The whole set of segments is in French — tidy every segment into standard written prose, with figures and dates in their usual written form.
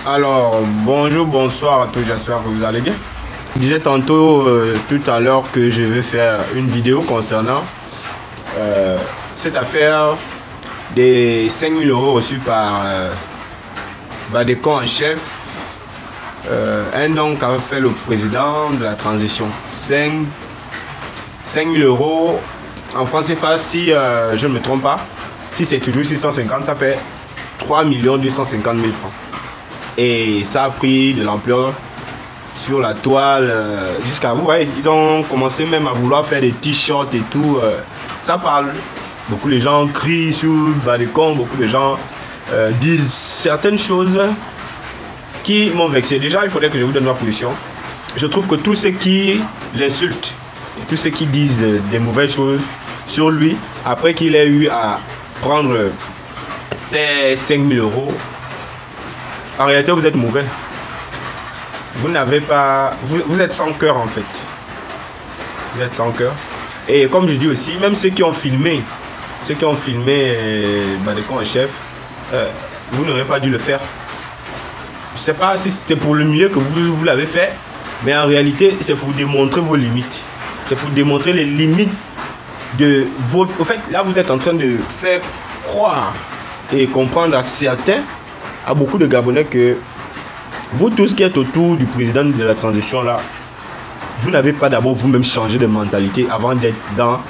Alors, bonjour, bonsoir à tous, j'espère que vous allez bien. Je disais tantôt, tout à l'heure, que je vais faire une vidéo concernant cette affaire des 5 000 euros reçus par Badekon en chef, un don qu'avait fait le président de la transition. 5 000 euros en francs CFA, si je ne me trompe pas, si c'est toujours 650, ça fait 3 250 000 francs. Et ça a pris de l'ampleur sur la toile jusqu'à vous voyez, ils ont commencé même à vouloir faire des t-shirts et tout. Ça parle. Beaucoup de gens crient sur Badekon, beaucoup de gens disent certaines choses qui m'ont vexé. Déjà, il faudrait que je vous donne ma position. Je trouve que tous ceux qui l'insultent, tous ceux qui disent des mauvaises choses sur lui, après qu'il ait eu à prendre ces 5 000 euros, en réalité, vous êtes mauvais. Vous n'avez pas... Vous êtes sans cœur, en fait. Vous êtes sans cœur. Et comme je dis aussi, même ceux qui ont filmé Badekon en chef, vous n'aurez pas dû le faire. Je ne sais pas si c'est pour le mieux que vous l'avez fait, mais en réalité, c'est pour démontrer vos limites. C'est pour démontrer les limites de votre... En fait, là, vous êtes en train de faire croire et comprendre à certains, à beaucoup de Gabonais, que vous tous qui êtes autour du président de la transition là, vous n'avez pas d'abord vous-même changé de mentalité avant d'être dans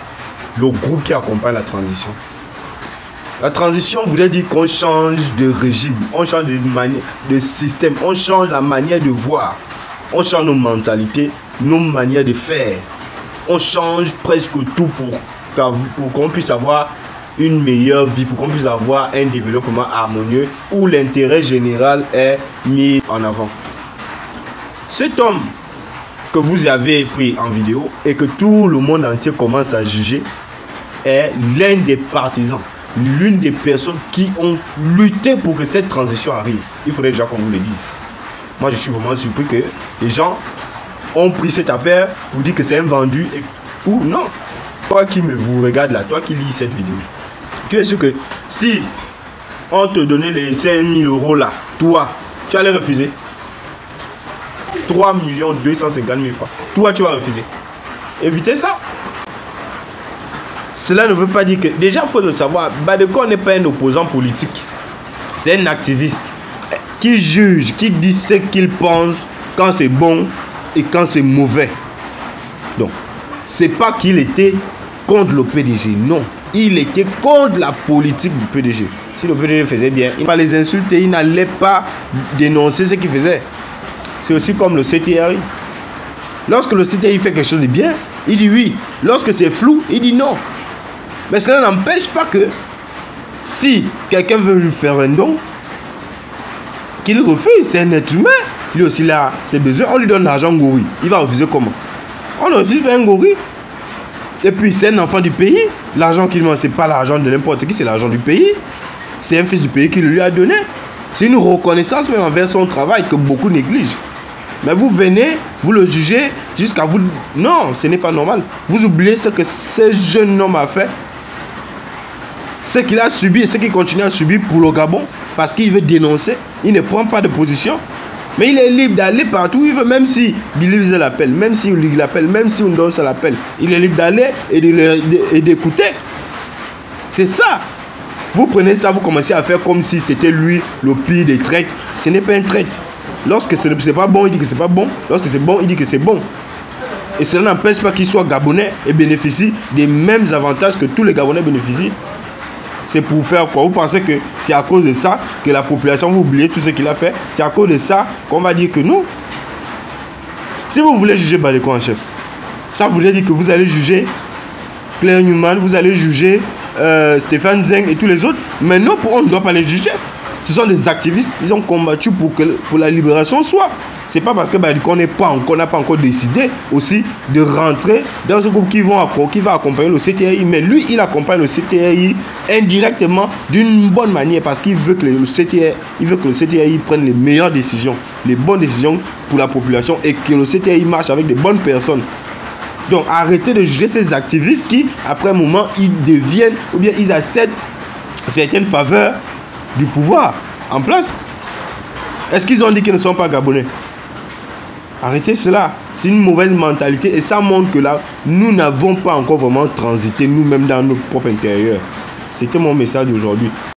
le groupe qui accompagne la transition. La transition voulait dire qu'on change de régime, on change de système, on change la manière de voir, on change nos mentalités, nos manières de faire. On change presque tout pour qu'on puisse avoir une meilleure vie, pour qu'on puisse avoir un développement harmonieux où l'intérêt général est mis en avant. Cet homme que vous avez pris en vidéo et que tout le monde entier commence à juger est l'un des partisans, l'une des personnes qui ont lutté pour que cette transition arrive. Il faudrait déjà qu'on vous le dise. Moi, je suis vraiment surpris que les gens ont pris cette affaire pour dire que c'est un vendu ou non. Toi qui vous regarde là, toi qui lis cette vidéo, tu es sûr que si on te donnait les 5 000 euros là, toi, tu allais refuser? 3 250 000 francs. Toi, tu vas refuser. Évitez ça. Cela ne veut pas dire que... Déjà, il faut le savoir, Badekon n'est pas un opposant politique. C'est un activiste qui juge, qui dit ce qu'il pense quand c'est bon et quand c'est mauvais. Donc, c'est pas qu'il était contre le PDG, non. Il était contre la politique du PDG. Si le PDG faisait bien, il n'allait pas les insulter, il n'allait pas dénoncer ce qu'il faisait. C'est aussi comme le CTRI. Lorsque le CTRI fait quelque chose de bien, il dit oui. Lorsque c'est flou, il dit non. Mais cela n'empêche pas que si quelqu'un veut lui faire un don, qu'il refuse, c'est un être humain. Lui aussi là, ses besoins, on lui donne l'argent gorille. Il va refuser comment? On ne refuse pas un gorille. Et puis c'est un enfant du pays. L'argent qu'il demande, ce n'est pas l'argent de n'importe qui, c'est l'argent du pays. C'est un fils du pays qui le lui a donné. C'est une reconnaissance même envers son travail que beaucoup négligent. Mais vous venez, vous le jugez jusqu'à vous... Non, ce n'est pas normal. Vous oubliez ce que ce jeune homme a fait. Ce qu'il a subi et ce qu'il continue à subir pour le Gabon. Parce qu'il veut dénoncer. Il ne prend pas de position. Mais il est libre d'aller partout où il veut, même si Billy l'appelle, même si Oli l'appelle, même si Undon l'appelle. Il est libre d'aller et d'écouter. C'est ça. Vous prenez ça, vous commencez à faire comme si c'était lui le pire des traîtres. Ce n'est pas un traître. Lorsque ce n'est pas bon, il dit que c'est pas bon. Lorsque c'est bon, il dit que c'est bon. Et cela n'empêche pas qu'il soit gabonais et bénéficie des mêmes avantages que tous les Gabonais bénéficient. C'est pour faire quoi? Vous pensez que c'est à cause de ça que la population, vous oubliez tout ce qu'il a fait? C'est à cause de ça qu'on va dire que non. Si vous voulez juger Badekon en chef, ça voudrait dire que vous allez juger Claire Newman, vous allez juger Stéphane Zeng et tous les autres. Mais non, on ne doit pas les juger. Ce sont des activistes, ils ont combattu pour la libération soit. C'est pas parce que Badekon n'a pas encore décidé aussi de rentrer dans ce groupe qui va accompagner le CTRI. Mais lui, il accompagne le CTRI indirectement d'une bonne manière parce qu'il veut que le CTRI prenne les meilleures décisions, les bonnes décisions pour la population et que le CTRI marche avec des bonnes personnes. Donc arrêtez de juger ces activistes qui, après un moment, ils deviennent ou bien ils acceptent certaines faveurs du pouvoir en place. Est-ce qu'ils ont dit qu'ils ne sont pas Gabonais? Arrêtez cela. C'est une mauvaise mentalité et ça montre que là, nous n'avons pas encore vraiment transité nous-mêmes dans notre propre intérieur. C'était mon message d'aujourd'hui.